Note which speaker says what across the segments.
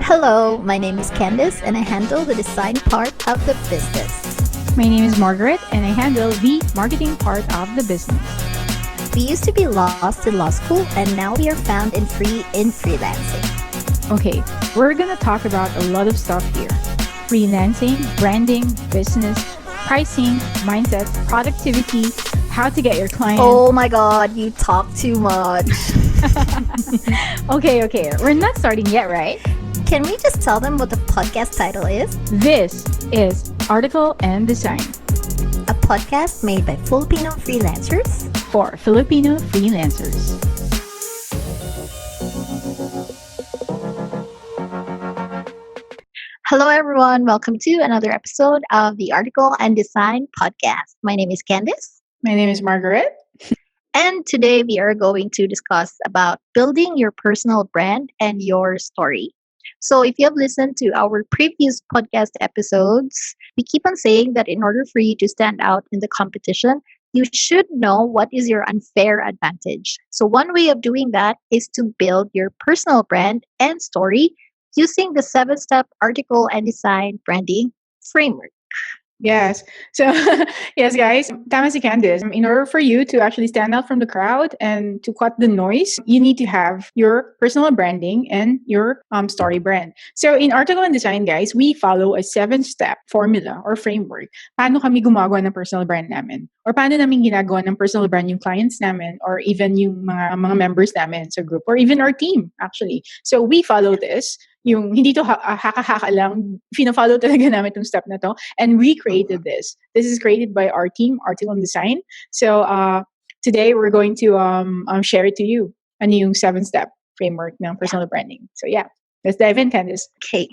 Speaker 1: Hello, my name is Candice and I handle the design part of the business.
Speaker 2: My name is Margaret and I handle the marketing part of the business.
Speaker 1: We used to be lost in law school and now we are found in freelancing.
Speaker 2: Okay, we're gonna talk about a lot of stuff here. Freelancing, branding, business, pricing, mindset, productivity, how to get your clients.
Speaker 1: Oh my god, you talk too much.
Speaker 2: Okay, we're not starting yet, right?
Speaker 1: Can we just tell them what the podcast title is?
Speaker 2: This is Article and Design
Speaker 1: A podcast made by Filipino freelancers
Speaker 2: for Filipino freelancers.
Speaker 1: Hello everyone, welcome to another episode of the Article and Design podcast. My name is Candice.
Speaker 2: My name is Margaret.
Speaker 1: And today we are going to discuss about building your personal brand and your story. So if you have listened to our previous podcast episodes, we keep on saying that in order for you to stand out in the competition, you should know what is your unfair advantage. So one way of doing that is to build your personal brand and story using the 7-step article and design branding framework.
Speaker 2: Yes. So, yes, guys, tama si Candice. In order for you to actually stand out from the crowd and to cut the noise, you need to have your personal branding and your story brand. So, in article and design, guys, we follow a 7-step formula or framework. Paano kami gumagawa ng personal brand namin? Or paano namin ginagawa ng personal brand yung clients namin or even yung mga members namin sa group or even our team, actually. So, we follow this. Yung hindi to haka-haka lang, fina-follow talaga namin itong step na to. And we created this. This is created by our team, Article and Design. So today we're going to share it to you. Ano yung 7-step framework ng personal branding. So yeah, let's dive in, Candice.
Speaker 1: Okay.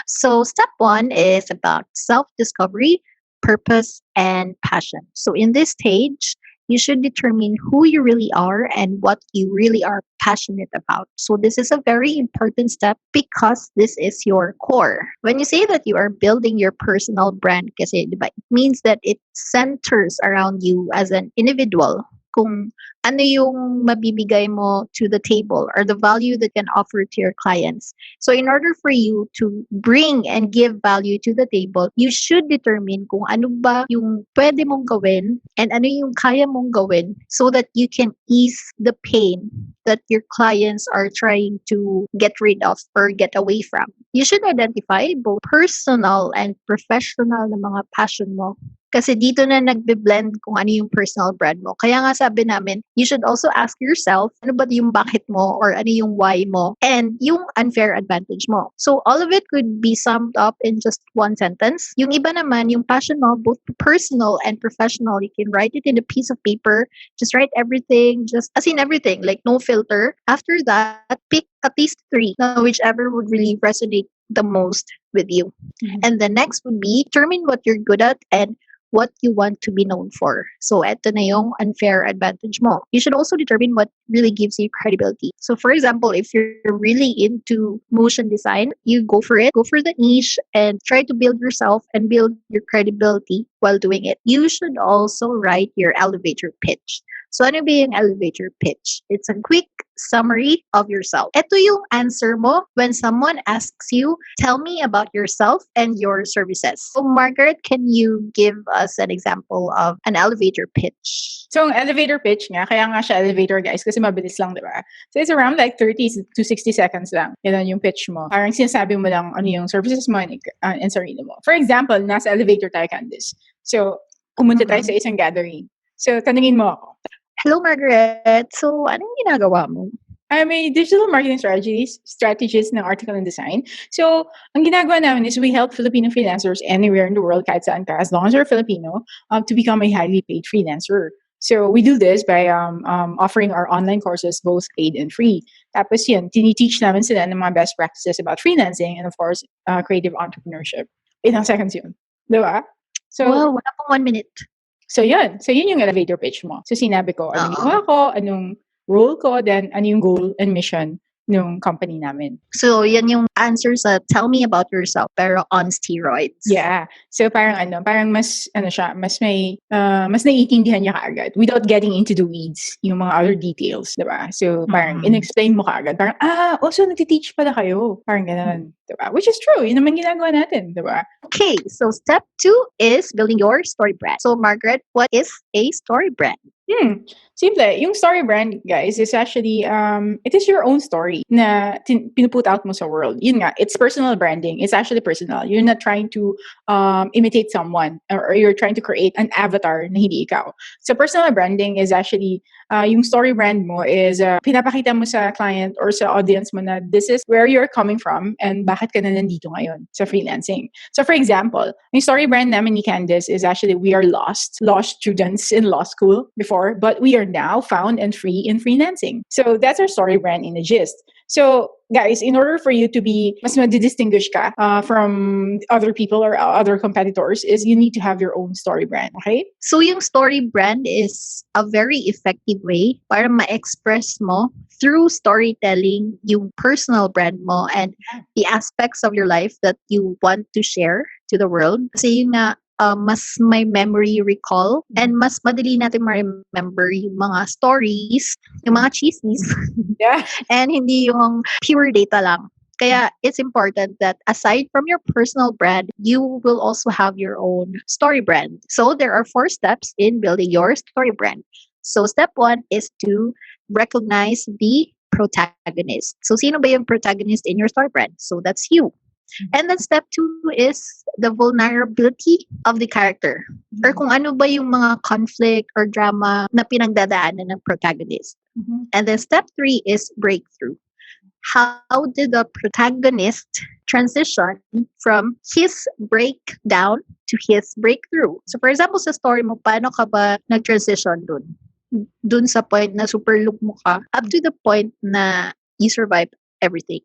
Speaker 1: So step 1 is about self-discovery, purpose, and passion. So in this stage, you should determine who you really are and what you really are passionate about. So this is a very important step because this is your core. When you say that you are building your personal brand, kasi, diba, it means that it centers around you as an individual. Kung ano yung mabibigay mo to the table or the value that can offer to your clients. So in order for you to bring and give value to the table, you should determine kung ano ba yung pwede mong gawin and ano yung kaya mong gawin so that you can ease the pain that your clients are trying to get rid of or get away from. You should identify both personal and professional na mga passion mo. Kasi dito na nagbe-blend kung ano yung personal brand mo. Kaya nga sabi namin, you should also ask yourself, ano ba yung bakit mo or ano yung why mo and yung unfair advantage mo. So all of it could be summed up in just one sentence. Yung iba naman, yung passion mo, both personal and professional, you can write it in a piece of paper. Just write everything, just as in everything, like no filter. After that, pick at least 3, whichever would really resonate the most with you. Mm-hmm. And the next would be determine what you're good at and what you want to be known for. So, eto na yung unfair advantage mo. You should also determine what really gives you credibility. So, for example, if you're really into motion design, you go for it, go for the niche, and try to build yourself and build your credibility while doing it. You should also write your elevator pitch. So, ano ba yung elevator pitch? It's a quick summary of yourself. Ito yung answer mo when someone asks you, tell me about yourself and your services. So, Margaret, can you give us an example of an elevator pitch?
Speaker 2: So, ang elevator pitch nga, kaya nga siya elevator, guys, kasi mabilis lang, diba? So, it's around like 30 to 60 seconds lang. Yan yung pitch mo. Parang sinasabi mo lang ano yung services mo and sarili mo. For example, nasa elevator tayo, Candice. So, pumunta tayo sa isang gathering. So, tanungin mo ako.
Speaker 1: Hello, Margaret. So, anong ginagawa mo?
Speaker 2: I'm a digital marketing strategist ng article and design. So, ang ginagawa namin is we help Filipino freelancers anywhere in the world, kahit saan ka, as long as you're Filipino, to become a highly paid freelancer. So, we do this by offering our online courses, both paid and free. Tapos yun, tiniteach namin sila ng mga best practices about freelancing and of course, creative entrepreneurship. Ilang seconds yun. Diba? So,
Speaker 1: well, wala pong 1 minute.
Speaker 2: So yun yung elevator pitch mo. So sinabi ko, anong ginawa ko, anong role ko, then ano yung goal and mission ng company namin.
Speaker 1: So, yan yung answer sa tell me about yourself, pero on steroids.
Speaker 2: Yeah. So parang mas siya, mas naiintindihan niya kaagad without getting into the weeds, yung mga other details, 'di ba? So parang in-explain mo kaagad, parang also nagti-teach pala kayo. Parang gano'n, 'di ba? Which is true, yun naman ginagawa natin, 'di ba?
Speaker 1: Okay, so step 2 is building your story brand. So, Margaret, what is a story brand?
Speaker 2: Simple. Yung story brand, guys, is actually, it is your own story na pinuput out mo sa world. Yun nga, it's personal branding. It's actually personal. You're not trying to imitate someone or you're trying to create an avatar na hindi ikaw. So personal branding is actually, yung story brand mo is pinapakita mo sa client or sa audience mo na this is where you're coming from and bakit ka na nandito ngayon sa freelancing. So for example, yung story brand namin ni Candice is actually we are lost students in law school before, but we are now found and free in freelancing. So that's our story brand in a gist. So guys, in order for you to be mas madidistinguish ka from other people or other competitors is you need to have your own story brand, okay?
Speaker 1: So yung story brand is a very effective way para ma-express mo through storytelling yung personal brand mo and the aspects of your life that you want to share to the world. Kasi yun nga, mas may memory recall and mas madali natin ma-remember yung mga stories, yung mga chismis,
Speaker 2: Yeah.
Speaker 1: and hindi yung pure data lang. Kaya it's important that aside from your personal brand, you will also have your own story brand. So there are 4 steps in building your story brand. So step 1 is to recognize the protagonist. So sino ba yung protagonist in your story brand? So that's you. And then step 2 is the vulnerability of the character. Or kung ano ba yung mga conflict or drama na pinagdadaanan ng protagonist. And then step 3 is breakthrough. How did the protagonist transition from his breakdown to his breakthrough? So for example, sa story mo, paano ka ba nag-transition dun? Dun sa point na super look mo ka, up to the point na you survive everything.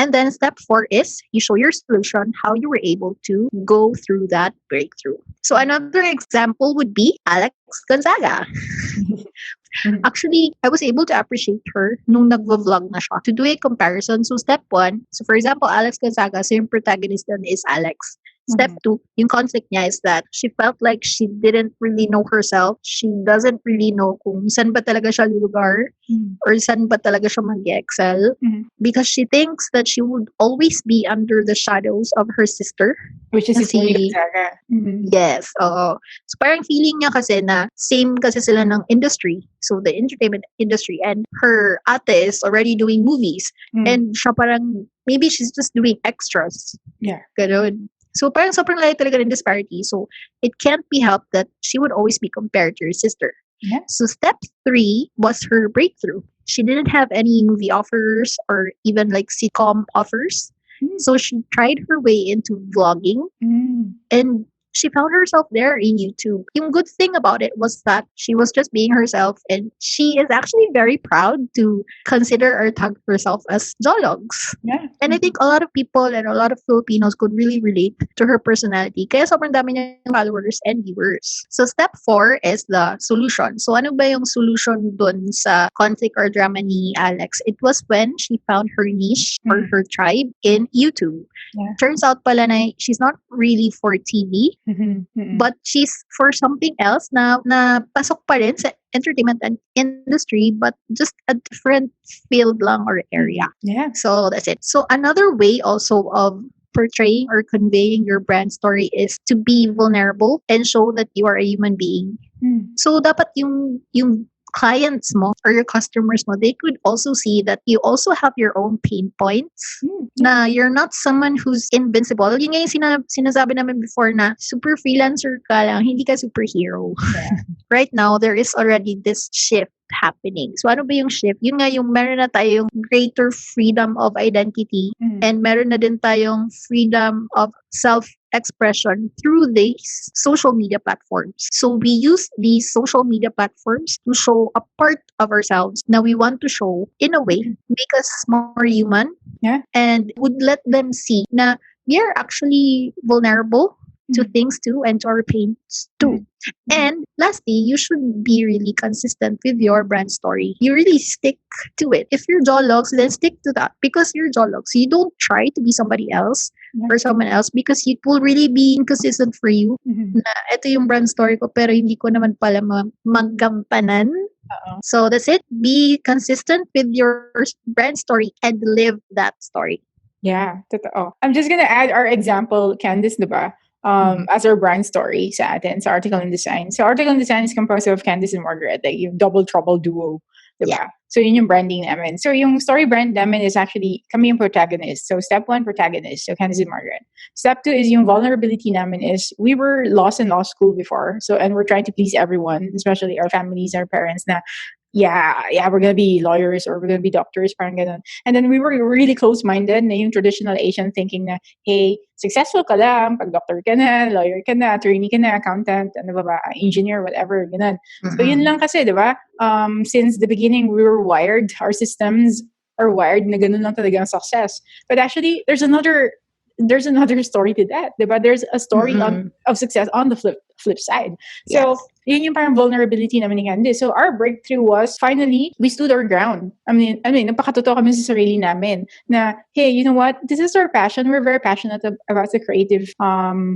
Speaker 1: And then step 4 is you show your solution, how you were able to go through that breakthrough. So another example would be Alex Gonzaga. Actually, I was able to appreciate her nung nagvo-vlog na siya. To do a comparison, so step 1, so for example, Alex Gonzaga, so yung protagonist dun is Alex. Step 2, yung conflict niya is that she felt like she didn't really know herself. She doesn't really know kung saan ba talaga siya lulugar or saan ba talaga siya mag-excel because she thinks that she would always be under the shadows of her sister.
Speaker 2: Which is si Gonzaga.
Speaker 1: Yes. So parang feeling niya kasi na same kasi sila ng industry. So the entertainment industry and her ate is already doing movies. And siya parang, maybe she's just doing extras.
Speaker 2: Yeah.
Speaker 1: Ganun. So parang sobrang laki talaga ng disparity. So it can't be helped that she would always be compared to her sister.
Speaker 2: Yeah.
Speaker 1: So step 3 was her breakthrough. She didn't have any movie offers or even like sitcom offers. So she tried her way into vlogging and she found herself there in YouTube. Yung good thing about it was that she was just being herself and she is actually very proud to consider or tag herself as Jologs.
Speaker 2: Yeah.
Speaker 1: And I think a lot of people and a lot of Filipinos could really relate to her personality. Kaya sobrang dami niyang followers and viewers. So step 4 is the solution. So ano ba yung solution dun sa conflict or drama ni Alex? It was when she found her niche or her tribe in YouTube.
Speaker 2: Yeah.
Speaker 1: Turns out pala na she's not really for TV, but she's for something else na pasok pa rin sa entertainment and industry, but just a different field lang or area.
Speaker 2: Yeah.
Speaker 1: So that's it. So another way also of portraying or conveying your brand story is to be vulnerable and show that you are a human being. So dapat yung clients mo or your customers mo, they could also see that you also have your own pain points, na you're not someone who's invincible. Yung nga yung sinasabi namin before na super freelancer ka lang, hindi ka superhero.
Speaker 2: Yeah.
Speaker 1: Right now, there is already this shift happening. So ano ba yung shift? Yun nga yung meron na tayong greater freedom of identity and meron na din tayong freedom of self-expression through these social media platforms. So we use these social media platforms to show a part of ourselves that we want to show in a way, make us more human,
Speaker 2: Yeah.
Speaker 1: and would let them see na we are actually vulnerable. to
Speaker 2: Mhm.
Speaker 1: things too and to our pains too.
Speaker 2: Mhm. Mhm.
Speaker 1: And lastly, you should be really consistent with your brand story. You really stick to it. If you're Jologs, then stick to that because you're Jologs. You don't try to be somebody else
Speaker 2: Yeah.
Speaker 1: or someone else because it will really be inconsistent for you
Speaker 2: Mhm.
Speaker 1: na ito yung brand story ko pero hindi ko naman pala magampanan.
Speaker 2: Oo.
Speaker 1: So that's it. Be consistent with your brand story and live that story.
Speaker 2: Yeah, totoo. I'm just gonna add our example, Candice, diba?
Speaker 1: Mhm.
Speaker 2: As our brand story sa atin, sa Article and Design. So Article and Design is composed of Candice and Margaret, like yung double trouble duo,
Speaker 1: Yeah.
Speaker 2: diba? So yun yung branding namin. So yung story brand namin is actually kami yung protagonist. So step one, protagonist. So Candice and Margaret. Step two is yung vulnerability namin is we were lost in law school before. So and we're trying to please everyone, especially our families, our parents na yeah, we're gonna be lawyers or we're gonna be doctors, parang ganun. And then we were really close-minded na yung traditional Asian thinking na, hey, successful ka lang, pag doctor ka na, lawyer ka na, attorney ka na, accountant, ano ba, engineer, whatever, ganun. So yun
Speaker 1: Mm-mm.
Speaker 2: lang kasi, di ba? Since the beginning, we were wired, our systems are wired na ganun lang talaga ang success. But actually, there's another story to that, diba? There's a story
Speaker 1: Mm-mm.
Speaker 2: of success on the flip side. So
Speaker 1: Yes.
Speaker 2: yun yung parang vulnerability naman ni Candice. So our breakthrough was finally we stood our ground. I mean, napakatotoo kami sa sarili namin na hey, you know what? This is our passion. We're very passionate about the creative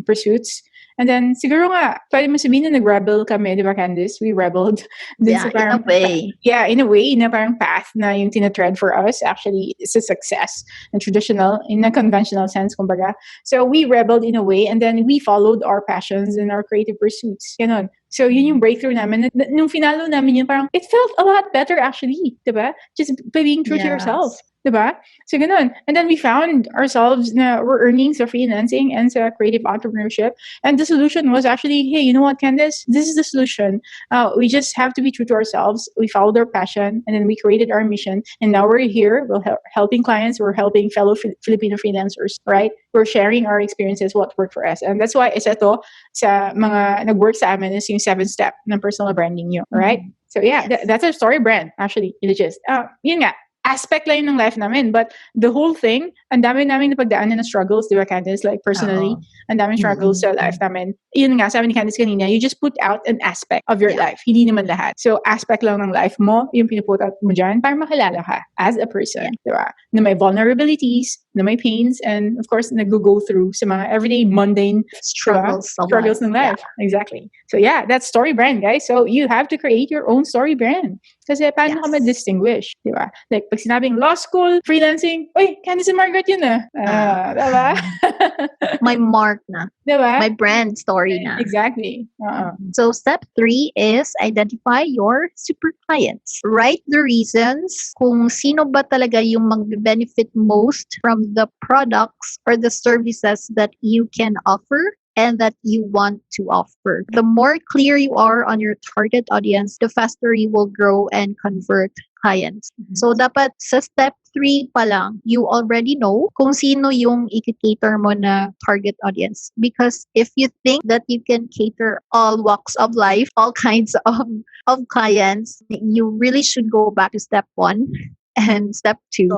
Speaker 2: pursuits. And then siguro nga, pwede mo sabihin na nag-rebel kami, di ba Candice? We rebelled dun sa
Speaker 1: Yeah, in a
Speaker 2: parang
Speaker 1: way.
Speaker 2: yeah, in a way, na parang path na yung tinatread for us actually is a success in traditional, in a conventional sense, kumbaga. So we rebelled in a way and then we followed our passions and our creative pursuits. Ganon. So yun yung breakthrough namin. Nung finalo namin yun, parang it felt a lot better actually, diba? Just by being true to yourself.
Speaker 1: Yes.
Speaker 2: Diba? So ganun. And then we found ourselves na we're earning sa freelancing and sa creative entrepreneurship. And the solution was actually, hey, you know what, Candice? This is the solution. We just have to be true to ourselves. We followed our passion and then we created our mission. And now we're here. We're helping clients. We're helping fellow Filipino freelancers, right? We're sharing our experiences, what worked for us. And that's why isa to sa mga nag-work sa amin is yung 7-step ng personal branding nyo, right?
Speaker 1: Mhm.
Speaker 2: So yeah,
Speaker 1: Yes.
Speaker 2: that's our story brand, actually. It is just, yun nga, aspect lang yun ng life namin. But the whole thing, ang dami namin napagdaanan ng struggles, di ba, Candice? Like personally,
Speaker 1: Oo.
Speaker 2: ang daming struggles
Speaker 1: Mm-mm.
Speaker 2: sa life namin. Yun nga, sabi ni Candice kanina, you just put out an aspect of your
Speaker 1: Yeah.
Speaker 2: life. Hindi naman lahat. So, aspect lang ng life mo, yung pinuput out mo dyan, para makilala ka as a person,
Speaker 1: Yeah.
Speaker 2: di ba? Na may vulnerabilities, na may pains, and of course, nag-go through sa mga everyday mundane diba?
Speaker 1: Struggles a lot.
Speaker 2: Struggles ng
Speaker 1: Yeah.
Speaker 2: life. Exactly. So yeah, that's story brand, guys. So you have to create your own story brand. Kasi paano ka
Speaker 1: Yes.
Speaker 2: ma-distinguish, di ba? Like, pag sinabing law school, freelancing, uy, Candice and Margaret yun ah. Diba?
Speaker 1: My mark na.
Speaker 2: Diba?
Speaker 1: My brand story na.
Speaker 2: Exactly.
Speaker 1: So step 3 is identify your super clients. Write the reasons kung sino ba talaga yung mag-benefit most from the products or the services that you can offer and that you want to offer. The more clear you are on your target audience, the faster you will grow and convert clients. So dapat sa step 3 pa lang, you already know kung sino yung i-cater mo na target audience. Because if you think that you can cater all walks of life, all kinds of clients, you really should go back to step 1 and step 2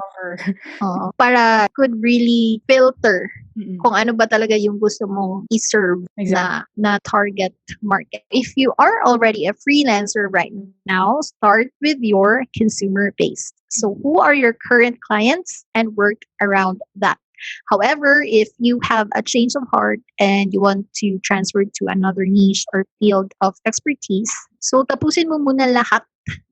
Speaker 1: para could really filter kung ano ba talaga yung gusto mong i-serve
Speaker 2: Exactly.
Speaker 1: na target market. If you are already a freelancer right now, start with your consumer base. So who are your current clients and work around that. However, if you have a change of heart and you want to transfer to another niche or field of expertise, so tapusin mo muna lahat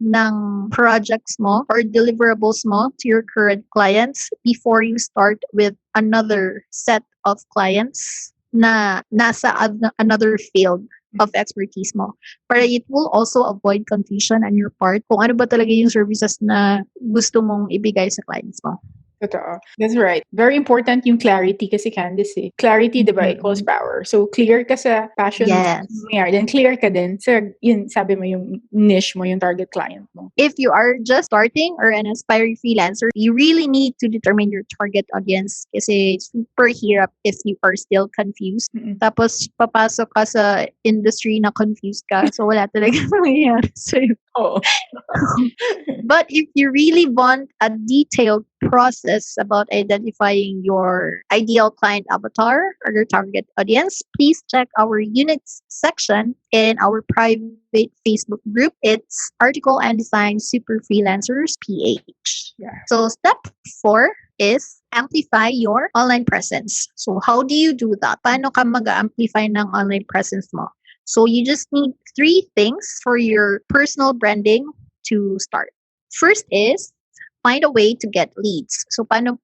Speaker 1: ng projects mo or deliverables mo to your current clients before you start with another set of clients na nasa another field of expertise mo. Para it will also avoid confusion on your part kung ano ba talaga yung services na gusto mong ibigay sa clients mo.
Speaker 2: Totoo. That's right. Very important yung clarity kasi Candice eh. Clarity, diba, equals power. So, clear ka sa passion
Speaker 1: Yes.
Speaker 2: mo, then clear ka din sa, yun, sabi mo, yung niche mo, yung target client mo.
Speaker 1: If you are just starting or an aspiring freelancer, you really need to determine your target audience kasi super hirap if you are still confused. Tapos, papasok ka sa industry na confused ka. So, wala talaga mangyayari sa'yo.
Speaker 2: Oo.
Speaker 1: But if you really want a detailed process about identifying your ideal client avatar or your target audience, please check our units section in our private Facebook group. It's Article and Design Super Freelancers PH.
Speaker 2: Yeah.
Speaker 1: So step 4 is amplify your online presence. So how do you do that? Paano ka mag-amplify ng online presence mo? So you just need three things for your personal branding to start. First is find a way to get leads. So paano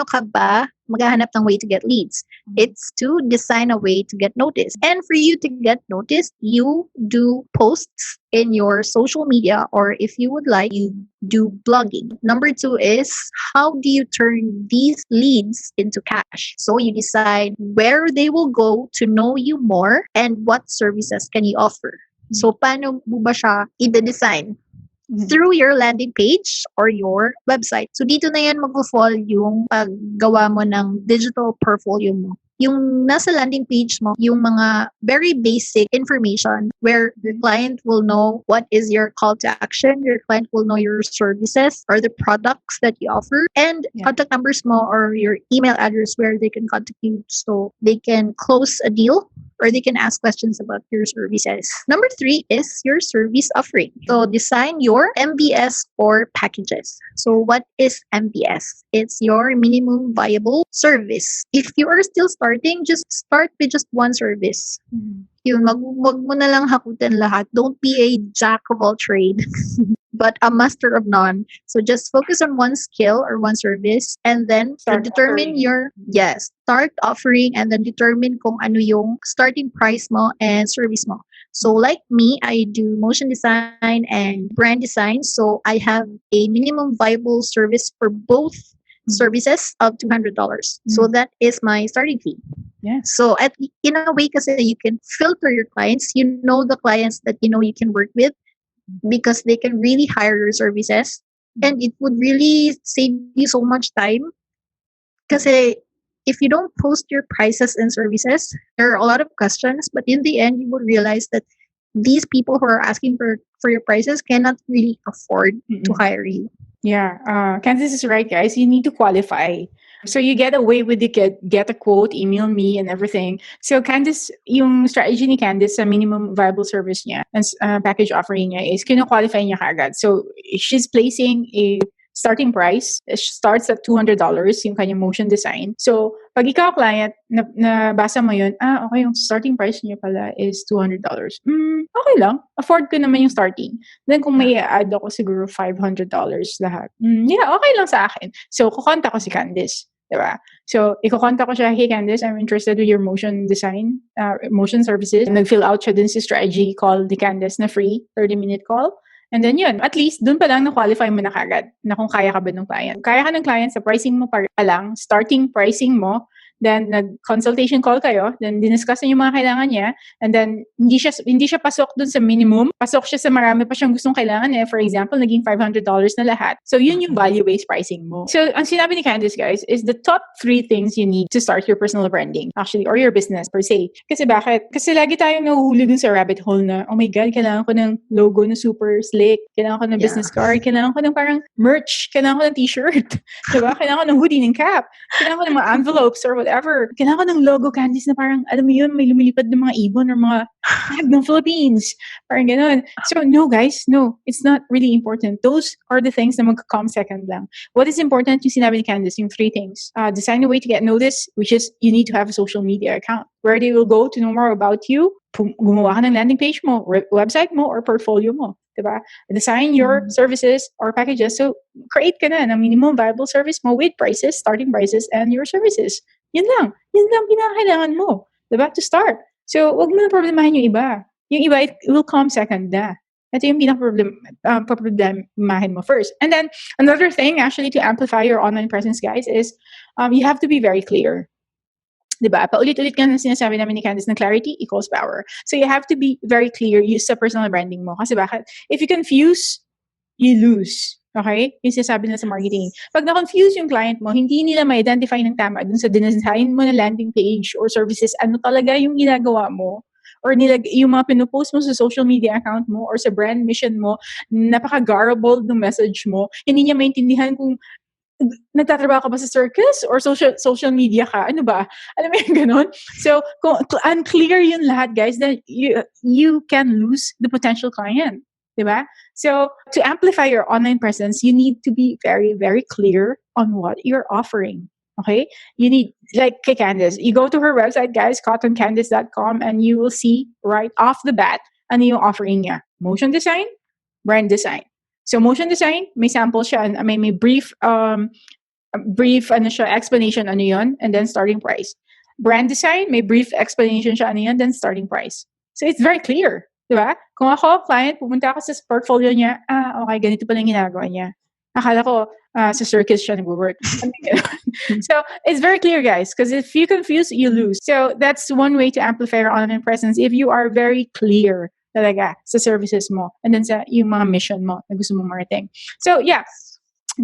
Speaker 1: ka ba maghahanap ng way to get leads? It's to design a way to get noticed. And for you to get noticed, you do posts in your social media, or if you would like, you do blogging. Number 2 is how do you turn these leads into cash? So you decide where they will go to know you more and what services can you offer. So paano mo ba siya i-design? Through your landing page or your website. So dito na yan mag-fall yung paggawa mo ng digital portfolio mo. Yung nasa landing page mo, yung mga very basic information where the client will know what is your call to action, your client will know your services or the products that you offer, and contact numbers mo or your email address where they can contact you so they can close a deal or they can ask questions about your services. Number 3 is your service offering. So design your MBS or packages. So what is MBS? It's your minimum viable service. If you are still starting, just start with just one service. Yun, wag mo na lang hakutin lahat. Don't be a jack of all trade. But a master of none. So just focus on one skill or one service and then determine start offering and then determine kung ano yung starting price mo and service mo. So like me, I do motion design and brand design. So I have a minimum viable service for both services of $200. So that is my starting fee.
Speaker 2: Yeah.
Speaker 1: So in a way kasi you can filter your clients. You know the clients that you know you can work with because they can really hire your services and it would really save you so much time. Kasi if you don't post your prices and services, there are a lot of questions, but in the end you will realize that these people who are asking for your prices cannot really afford to hire you.
Speaker 2: Yeah, Candice is right, guys. You need to qualify. So you get away with the get a quote, email me, and everything. So Candice, yung strategy ni Candice sa minimum viable service niya and package offering niya is kino-qualify niya kaagad. So she's placing a starting price. It starts at $200 yung kanyang motion design. So pag ikaw client, nabasa mo yun, okay, yung starting price niya pala is $200. Okay lang. Afford ko naman yung starting. Then kung may add ako siguro $500 lahat. Yeah, okay lang sa akin. So kukonta ko si Candice. Diba? So, ikukonta ko siya, hey Candice, I'm interested with your motion design, motion services. Nag-fill out siya dun si strategy call ni Candice na free, 30-minute call. And then yun, at least dun pa lang na-qualify mo na kagad na kung kaya ka ba ng client. Kaya ka ng client sa pricing mo pa lang, starting pricing mo, then nag-consultation call kayo, then diniscuss niyo yung mga kailangan niya, and then hindi siya pasok dun sa minimum, pasok siya sa marami pa siyang gustong kailangan eh. For example, naging $500 na lahat. So yun yung value-based pricing mo. So ang sinabi ni Candice, guys, is the top 3 things you need to start your personal branding, actually, or your business per se. Kasi bakit? Kasi lagi tayong nahuhuli dun sa rabbit hole na, oh my God, kailangan ko ng logo na super slick, kailangan ko ng business card, kailangan ko ng parang merch, kailangan ko ng t-shirt, diba? Kailangan ko ng hoodie, ng cap, kailangan ko ng mga envelopes or whatever. Kailangan ko ng logo, Candice, na parang, alam mo yun, may lumilipad ng mga ibon or mga flag ng Philippines. Parang ganun. So, no, guys, no. It's not really important. Those are the things na mag-come second lang. What is important, yung sinabi ni Candice, yung 3 things. Design a way to get noticed, which is you need to have a social media account where they will go to know more about you. Gumawa ka ng landing page mo, website mo, or portfolio mo. Diba? Design your services or packages. So, create ka na ng minimum viable service mo with prices, starting prices, and your services. Yun lang. Yun lang pinakailangan mo. Diba? To start. So, wag mo na problemahin yung iba. Yung iba, it will come second na. Ito yung pinaka-problemahin mo first. And then, another thing, actually, to amplify your online presence, guys, is you have to be very clear. Diba? Paulit-ulit nga na sinasabi namin ni Candice na clarity equals power. So you have to be very clear sa personal branding mo. Kasi bakit? If you confuse, you lose. Okay? Yung sinasabi nila sa marketing. Pag na-confuse yung client mo, hindi nila ma-identify ng tama dun sa dinesign mo na landing page or services, ano talaga yung ginagawa mo. or yung mga pinupost mo sa social media account mo or sa brand mission mo, napaka-garbled ng message mo, hindi niya maintindihan kung nagtatrabaho ka ba sa circus or social media ka? Ano ba? Alam mo yung ganun? So, kung unclear yun lahat, guys, then you can lose the potential client. Diba? So, to amplify your online presence, you need to be very, very clear on what you're offering. Okay? You need, like kay Candice, you go to her website, guys, cottoncandice.com, and you will see right off the bat ano yung offering niya. Motion design, brand design. So motion design, may sample siya, may brief ano siya, explanation ano yun, and then starting price. Brand design, may brief explanation siya ano yun, then starting price. So it's very clear, di ba? Kung ako, client, pumunta ako sa portfolio niya, okay, ganito pala yung ginagawa niya. Akala ko, sa circus siya nag-work. So it's very clear, guys, because if you confuse, you lose. So that's one way to amplify your online presence if you are very clear talaga sa services mo and then sa yung mga mission mo na gusto mong marating. So yeah,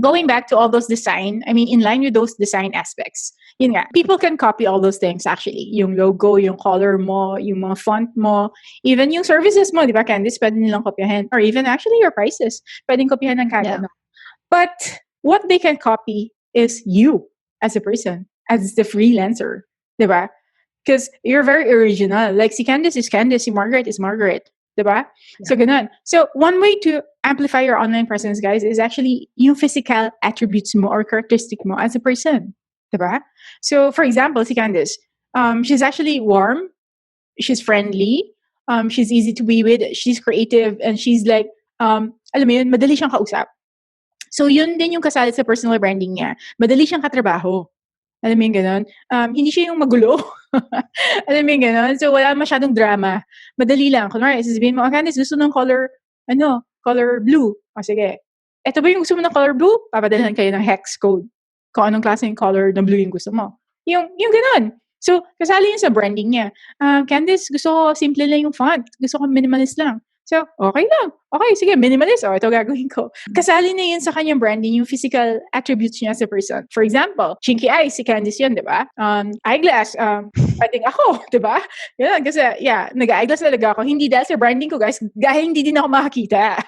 Speaker 2: going back to all those design, I mean, in line with those design aspects, yun nga, people can copy all those things actually. Yung logo, yung color mo, yung mga font mo, even yung services mo, di ba, Candice, pwede nilang kopyahin. Or even actually your prices, pwedeng kopyahin ng kada.
Speaker 1: Yeah.
Speaker 2: But what they can copy is you as a person, as the freelancer, di ba? Because you're very original. Like si Candice is Candice, si Margaret is Margaret. Diba? Yeah. So, ganun. So, one way to amplify your online presence, guys, is actually yung physical attributes mo or characteristic mo as a person. Diba? So, for example, si Candice, she's actually warm, she's friendly, she's easy to be with, she's creative, and she's like, alam mo yun, madali siyang kausap. So, yun din yung kasali sa personal branding niya. Madali siyang katrabaho. Alam mo yung gano'n? Hindi siya yung magulo. Alam mo yung gano'n? So, wala masyadong drama. Madali lang. Kunwari, sasabihin mo, Candice, gusto ng color blue. O, sige. Ito ba yung gusto mo ng color blue? Papadalhan kayo ng hex code. Kung anong klase yung color ng blue yung gusto mo. Yung gano'n. So, kasali yun sa branding niya. Candice, gusto ko simple lang yung font. Gusto ko minimalist lang. So, okay lang. Okay, sige, minimalist. Ito gagawin ko. Kasali na yun sa kanyang branding, yung physical attributes niya sa person. For example, chinky eyes, si Candice yun, di ba? Eyeglass, pwedeng ako, di ba? Yun, kasi, yeah, nag-eyeglass talaga ako. Hindi dahil sa branding ko, guys, dahil hindi din ako makakita.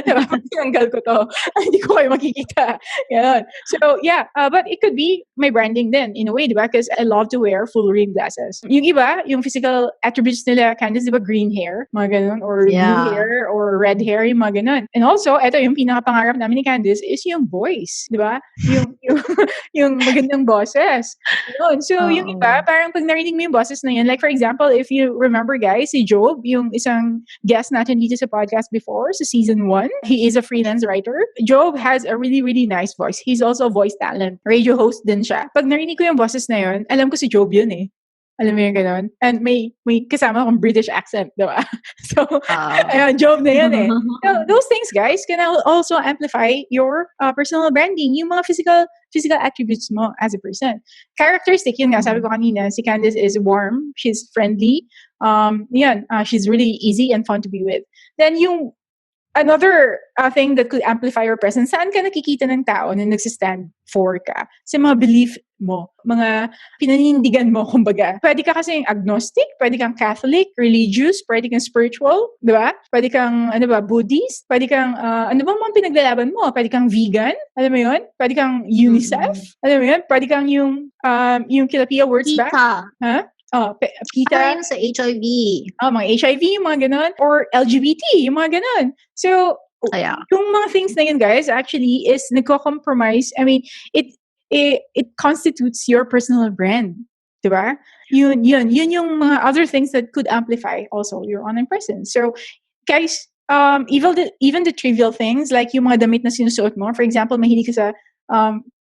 Speaker 2: Diba? Tinanggal ko to. Hindi ko kayo makikita. Yan. So, yeah. But it could be my branding then, in a way, diba? Because I love to wear full rim glasses. Yung iba, yung physical attributes nila, Candice, diba? Green hair, mga ganun. Or blue hair, or red hair, yung mga ganun. And also, ito yung pinaka-pangarap namin ni Candice is yung voice. Diba? Yung magandang boses. Yun. So, yung iba, parang pag narinig mo yung boses na yun, like for example, if you remember, guys, si Job, yung isang guest natin dito sa podcast before, sa season 1. He is a freelance writer. Job has a really, really nice voice. He's also a voice talent. Radio host din siya. Pag narinig ko yung boses na yun, alam ko si Job yun eh. Alam mo yung gano'n? And may kasama akong British accent, diba? So, Job na yun eh. So, those things, guys, can also amplify your personal branding. Yung mga physical attributes mo as a person. Characteristic, yun nga, sabi ko kanina, si Candice is warm, she's friendly, she's really easy and fun to be with. Then yung another thing that could amplify your presence, saan ka nakikita ng tao na nagsistand for ka? Sa mga belief mo, mga pinanindigan mo, kumbaga. Pwede ka kasing agnostic, pwede kang Catholic, religious, pwede kang spiritual, di ba? Pwede kang, Buddhist, pwede kang, ano bang mga pinaglalaban mo? Pwede kang vegan, alam mo yun? Pwede kang UNICEF, alam mo yun? Pwede kang yung kila Pia Words Back. Huh?
Speaker 1: PETA. Sa HIV.
Speaker 2: Mga HIV, yung mga ganun. Or LGBT, yung mga ganun. So, yung mga things na yun, guys, actually is nagko-compromise. I mean, it constitutes your personal brand. Diba? Yun yung mga other things that could amplify also your online presence. So, guys, even the trivial things, like yung mga damit na sinusuot mo. For example, mahilig ka sa,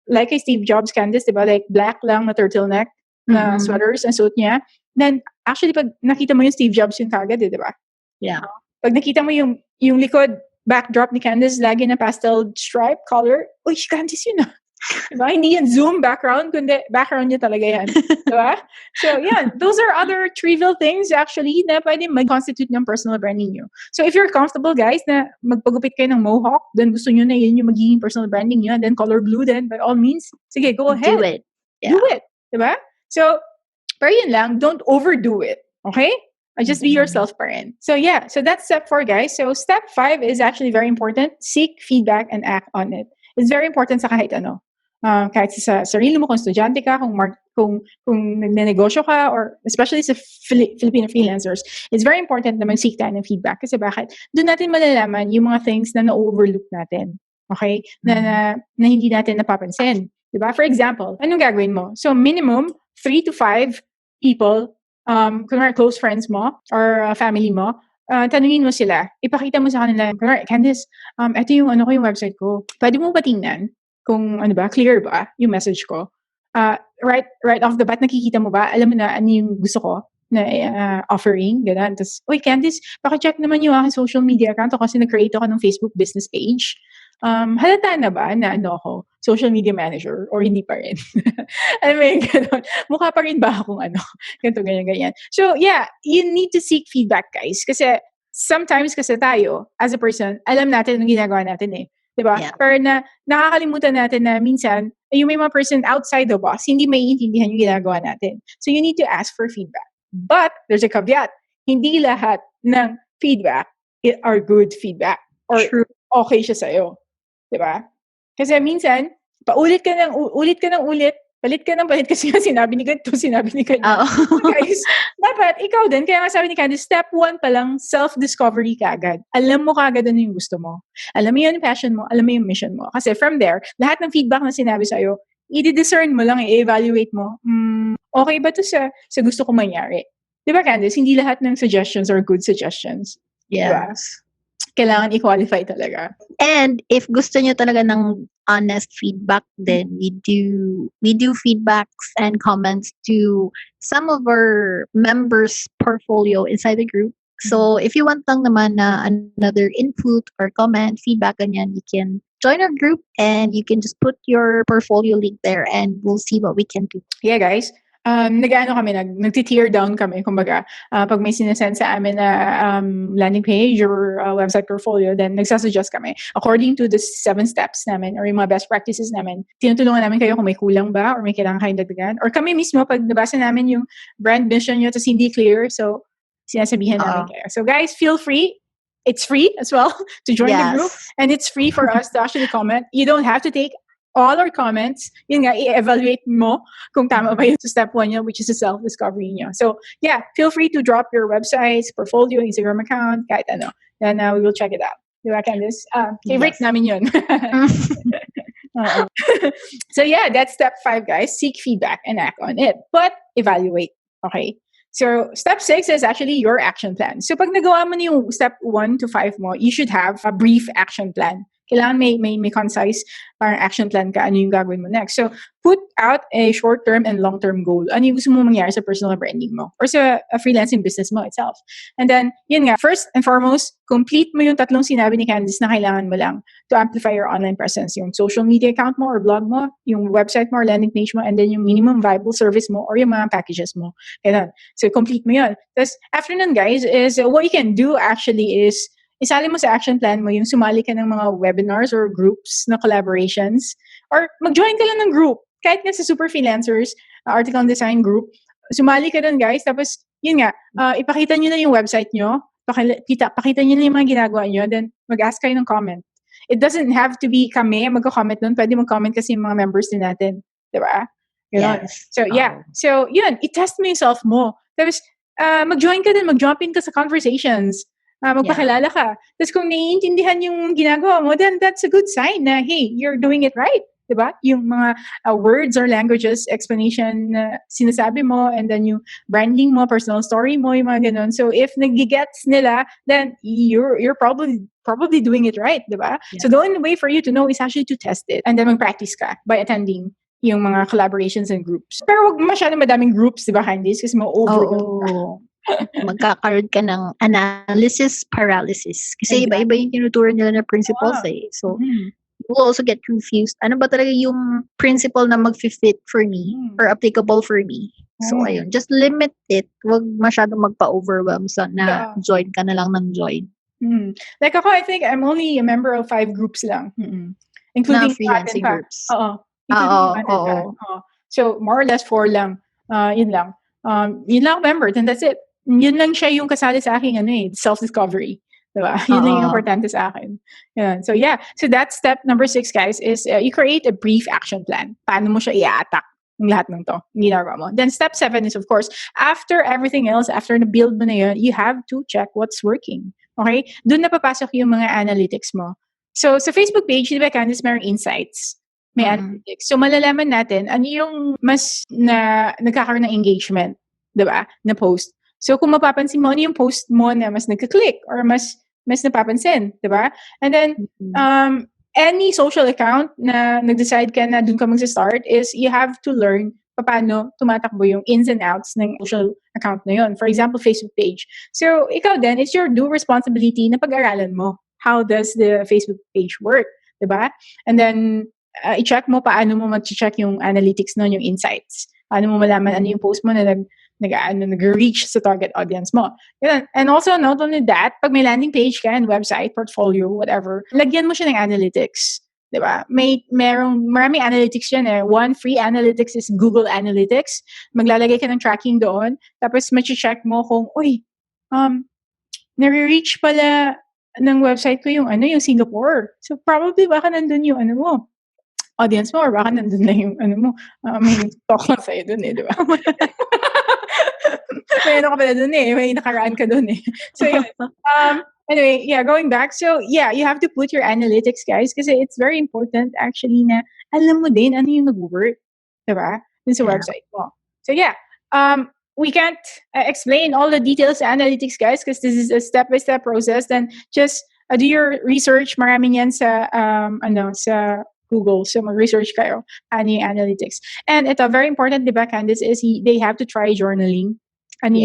Speaker 2: like kay Steve Jobs, Candice, diba? Like black lang na turtleneck, na sweaters ang suot niya. Then, actually, pag nakita mo yung Steve Jobs yung kagad, di ba?
Speaker 1: Yeah.
Speaker 2: Pag nakita mo yung likod backdrop ni Candice, lagi na pastel stripe color, uy, si Candice yun ah. Diba? Hindi yan Zoom background, kundi background niya talaga yan. Diba? So, yeah, those are other trivial things actually na pwede mag-constitute ng personal branding nyo. So, if you're comfortable, guys, na magpagupit kayo ng mohawk, then gusto nyo na yun yung magiging personal branding nyo, then color blue, then by all means, sige, go ahead.
Speaker 1: Do it.
Speaker 2: Yeah. Do it. Diba? So, pero yun lang, don't overdo it. Okay? Just be yourself pa rin. So yeah, so that's step 4, guys. So step 5 is actually very important. Seek feedback and act on it. It's very important sa kahit ano. Kahit sa sarili mo, kung estudyante ka, kung nagnenegosyo ka, or especially sa Filipino freelancers, it's very important na mag-seek tayo ng feedback. Kasi bakit? Doon natin malalaman yung mga things na na-overlook natin. Okay? Na hindi natin napapansin. Diba? For example, anong gagawin mo? So minimum, 3 to 5 people, kunwari close friends mo or family mo, tanungin mo sila, ipakita mo sa kanila, kunwari, Candice, ito yung yung website ko. Pwede mo ba tingnan kung clear ba yung message ko? Right off the bat, nakikita mo ba? Alam mo na ano yung gusto ko na offering, gano'n. Tapos, uy, Candice, check naman yung aking social media account kasi nag-create ako ng Facebook business page. Halata na ba na ako, social media manager, or hindi pa rin? Alam mo yung gano'n. Mukha pa rin ba akong ganito, ganyan. So, yeah, you need to seek feedback, guys. Kasi, sometimes kasi tayo, as a person, alam natin anong ginagawa natin eh. Diba?
Speaker 1: Yeah.
Speaker 2: Pero nakakalimutan natin na minsan, yung may mga person outside the box, hindi maiintindihan yung ginagawa natin. So, you need to ask for feedback. But, there's a caveat. Hindi lahat ng feedback are good feedback. Or
Speaker 1: True.
Speaker 2: Okay siya sa'yo. Diba? Kasi minsan, ulit ka ng ulit, palit ka ng palit kasi sinabi ni ganito, sinabi ni ganito. Guys, dapat ikaw din, kaya nga sabi ni Candice, step 1 pa lang, self-discovery ka agad. Alam mo kaagad ano yung gusto mo. Alam mo yung passion mo, alam mo yung mission mo. Kasi from there, lahat ng feedback na sinabi sa'yo, i-discern mo lang, i-evaluate mo, okay ba to sa gusto ko mangyari? Diba, Candice? Hindi lahat ng suggestions are good suggestions.
Speaker 1: Yes.
Speaker 2: Diba? Kailangan i-qualify talaga.
Speaker 1: And if gusto nyo talaga ng honest feedback, then we do feedbacks and comments to some of our members' portfolio inside the group. So if you want lang naman na another input or comment, feedback ganyan, you can join our group and you can just put your portfolio link there and we'll see what we can do.
Speaker 2: Yeah, guys. Nag-tear down kami, kumbaga, pag may sinasend sa amin na landing page or website portfolio, then nagsasuggest kami. According to the 7 steps namin or yung mga best practices namin, tinutulungan namin kayo kung may kulang ba or may kailangan kayong dagdagan. Or kami mismo, pag nabasa namin yung brand mission nyo tapos hindi clear, so sinasabihan namin kayo. So guys, feel free. It's free as well to join the group. And it's free for us to actually comment. You don't have to take all our comments, yun nga, i-evaluate mo kung tama ba yung step 1 nyo, which is the self-discovery nyo. So, yeah, feel free to drop your websites, portfolio, Instagram account, kahit ano. Then we will check it out. Diba, Candice? Favorite namin yun. So, yeah, that's step 5, guys. Seek feedback and act on it. But, evaluate. Okay? So, step 6 is actually your action plan. So, pag nagawa mo na yung step 1 to 5 mo, you should have a brief action plan. Kailangan may concise parang action plan ka, ano yung gagawin mo next. So, put out a short-term and long-term goal. Ano yung gusto mo mangyari sa personal branding mo or sa freelancing business mo itself. And then, yun nga, first and foremost, complete mo yung 3 sinabi ni Candice na kailangan mo lang to amplify your online presence. Yung social media account mo or blog mo, yung website mo or landing page mo, and then yung minimum viable service mo or yung mga packages mo. Ganun. So, complete mo yun. Tapos, after nun, guys, is what you can do actually is isali mo sa action plan mo yung sumali ka ng mga webinars or groups na collaborations or mag-join ka lang ng group. Kahit nga sa Super Freelancers, article and design group, sumali ka dun, guys. Tapos, yun nga, ipakita nyo na yung website nyo, pakita nyo na yung mga ginagawa nyo, then mag-ask kayo ng comment. It doesn't have to be kami magko-comment dun. Pwede mag-comment kasi yung mga members din natin. Diba?
Speaker 1: Yes.
Speaker 2: So, yeah. So, yun, i-test mo yung self mo. Tapos, mag-join ka din, mag-jump in ka sa conversations. Magpakilala ka. Tapos kung naiintindihan yung ginagawa mo, then that's a good sign na, hey, you're doing it right. Diba? Yung mga words or languages, explanation na sinasabi mo, and then yung branding mo, personal story mo, yung mga ganun. So if nagigets nila, then you're probably doing it right. Diba? Yeah. So the only way for you to know is actually to test it. And then mag-practice ka by attending yung mga collaborations and groups. Pero wag masyadong madaming groups, diba, Candice? Kasi ma-overwhelm ka.
Speaker 1: Magkakaroon ka ng analysis paralysis. Kasi iba-iba yung tinuturo nila na principles eh. So, you will also get confused. Ano ba talaga yung principle na mag-fit for me or applicable for me? So, ayun. Just limit it. Huwag masyadong magpa-overwhelm sa na join ka na lang ng join.
Speaker 2: Like ako, I think I'm only a member of 5 groups lang. Including
Speaker 1: freelancing groups.
Speaker 2: So, more or less 4 lang. Yun lang. Yun lang member. Then that's it. Yun lang siya yung kasali sa aking self-discovery. Diba? Yun lang yung
Speaker 1: Oo.
Speaker 2: importante sa akin. Yan. So yeah. So that's step number 6, guys, is you create a brief action plan. Paano mo siya i-attack yung lahat ng to, ginagawa mo. Then step 7 is, of course, after everything else, after na-build mo na yun, you have to check what's working. Okay? Doon na papasok yung mga analytics mo. So sa Facebook page, di ba, Candice, may insights. May analytics. So malalaman natin ano yung mas na nagkakaroon ng engagement, di ba, na post. So kung mapapansin mo, ano yung post mo na mas nagka-click or mas napapansin, di ba? And then, any social account na nag-decide ka na dun ka mag-start is you have to learn paano tumatakbo yung ins and outs ng social account na yun. For example, Facebook page. So, ikaw din, it's your due responsibility na pag-aralan mo. How does the Facebook page work? Diba? And then, i-check mo paano mo mag-check yung analytics nun, yung insights. Paano mo malaman ano yung post mo na nag-reach sa target audience mo. Yun. And also, not only that, pag may landing page ka and website, portfolio, whatever, lagyan mo siya ng analytics. Diba? Maraming analytics yan eh. One free analytics is Google Analytics. Maglalagay ka ng tracking doon. Tapos, check mo kung, nare-reach pala ng website ko yung Singapore. So, probably baka nandun yung mo, audience mo, or baka nandun na yung mo, may talk lang sa'yo dun eh, di ba? May ka pala dun eh, may nakaraan ka dun eh. So, anyway, yeah, going back. So, yeah, you have to put your analytics, guys, kasi it's very important actually na alam mo din ano yung nag-work, di ba? Dun sa website mo. So, yeah, we can't explain all the details sa analytics, guys, because this is a step-by-step process. Then, just do your research. Marami yan sa, sa Google. So, mag-research kayo ano yung analytics. And ito, very important, di ba, Candice, is they have to try journaling. Ano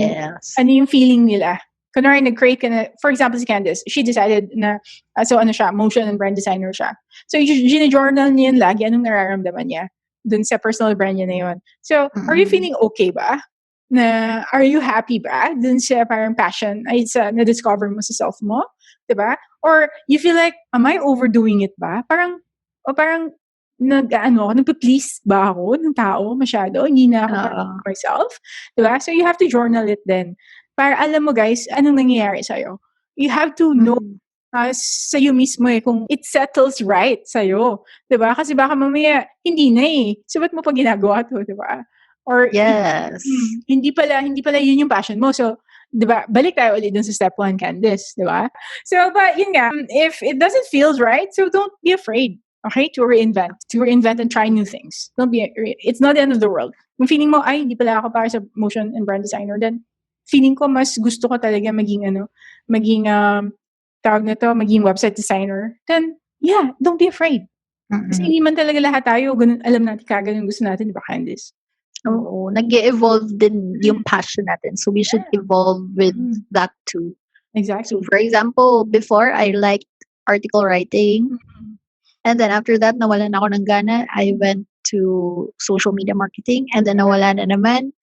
Speaker 2: yung feeling nila. Kunwari, nag-create ka na, for example, si Candice, she decided na, siya, motion and brand designer siya. So, gina-journal niya yun lagi, anong nararamdaman niya dun sa personal brand niya na yun. So, are you feeling okay ba? Are you happy ba dun sa parang passion ay na-discover mo sa self mo? Diba? Or you feel like, am I overdoing it ba? Parang nagpa-please ba ako ng tao masyado? Hindi na ako parang myself. Diba? So you have to journal it then. Para alam mo, guys, anong nangyayari sa'yo. You have to know sa'yo mismo kung it settles right sa'yo. Diba? Kasi baka mamaya, hindi na eh. So ba't mo pa ginagawa to? Diba? Or hindi pala yun yung passion mo. So, 'di ba? Balik tayo ulit dun sa step 1, Candice, 'di ba? So, but yun nga, if it doesn't feel right, so don't be afraid. Okay? To reinvent and try new things. It's not the end of the world. Kung feeling mo, ay, hindi pala ako para sa motion and brand designer, then feeling ko mas gusto ko talaga maging tawag na to, maging website designer, then yeah, don't be afraid. Kasi hindi man talaga lahat tayo ganun, alam natin kagad yung gusto natin, di ba, Candice?
Speaker 1: Oo, nag-evolve din yung passion natin. So we should evolve with that too.
Speaker 2: Exactly.
Speaker 1: So for example, before I liked article writing, and then after that, nawalan ako ng gana. I went to social media marketing, and then nawala na naman.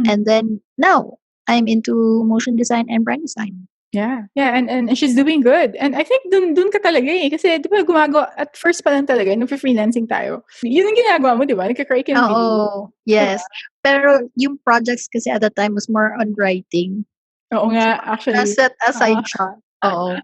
Speaker 1: And then now, I'm into motion design and brand design.
Speaker 2: Yeah, and she's doing good. And I think dun ka talaga eh. Kasi di ba gumagawa, at first pa lang talaga, nung freelancing tayo. Yun ang ginagawa mo, di ba? Nagka-create ka ng video.
Speaker 1: Oo, yes. Pero yung projects kasi at the time was more on writing.
Speaker 2: Oo nga, actually.
Speaker 1: Set aside siya. Oo.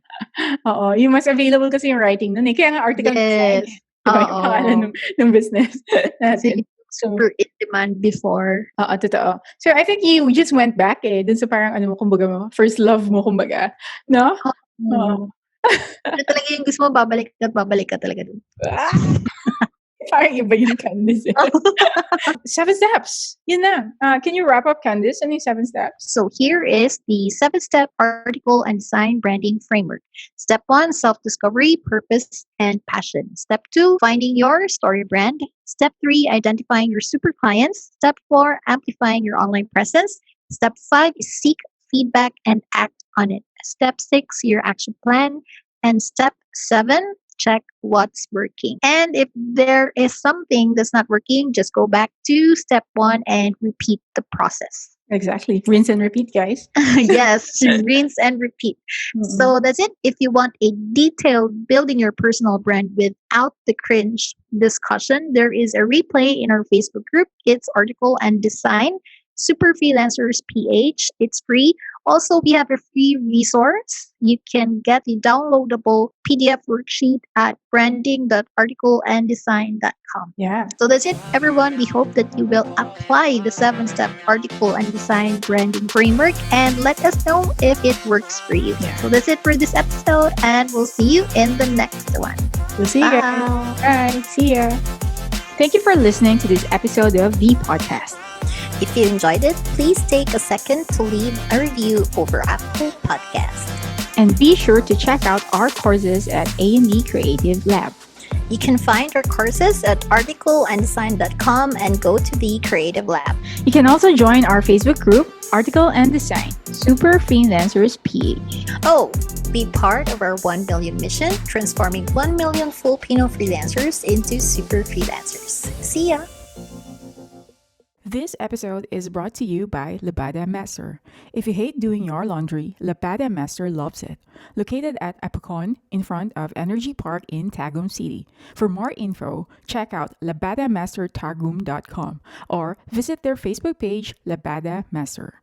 Speaker 2: Oo, yung mas available kasi yung writing nun eh. Kaya nga article design. Diba yung pangalan ng business natin.
Speaker 1: Super in demand before.
Speaker 2: Oo, totoo. So, I think you just went back dun sa parang kumbaga mo, first love mo, kumbaga. No?
Speaker 1: Oo. Ano talaga yung gusto mo, babalik ka talaga dun.
Speaker 2: Parang iba yung Candice. 7 steps. Yun na. Can you wrap up, Candice? Ano yung 7 steps?
Speaker 1: So here is the 7-step article and design branding framework. Step 1, self-discovery, purpose, and passion. Step 2, finding your story brand. Step 3, identifying your super clients. Step 4, amplifying your online presence. Step 5, seek feedback and act on it. Step 6, your action plan. And step 7, check what's working. And if there is something that's not working, just go back to step 1 and repeat the process.
Speaker 2: Exactly. Rinse and repeat, guys.
Speaker 1: Yes, rinse and repeat. So that's it. If you want a detailed building your personal brand without the cringe discussion, there is a replay in our Facebook group. It's article and design. Super Freelancers PH. It's free. Also, we have a free resource. You can get the downloadable PDF worksheet at branding.articleanddesign.com.
Speaker 2: Yeah.
Speaker 1: So that's it, everyone. We hope that you will apply the 7 step article and design branding framework and let us know if it works for you.
Speaker 2: Yeah.
Speaker 1: So that's it for this episode, and we'll see you in the next one.
Speaker 2: We'll see you guys.
Speaker 1: Bye.
Speaker 2: Bye. See ya. Thank you for listening to this episode of the podcast.
Speaker 1: If you enjoyed it, please take a second to leave a review over Apple Podcasts.
Speaker 2: And be sure to check out our courses at A&D Creative Lab.
Speaker 1: You can find our courses at articleanddesign.com and go to the Creative Lab.
Speaker 2: You can also join our Facebook group, Article and Design, Super Freelancers PH.
Speaker 1: Oh, be part of our 1 million mission, transforming 1 million Filipino freelancers into super freelancers. See ya!
Speaker 2: This episode is brought to you by Labada Master. If you hate doing your laundry, Labada Master loves it. Located at Apacon in front of Energy Park in Tagum City. For more info, check out labadamastertagum.com or visit their Facebook page, Labada Master.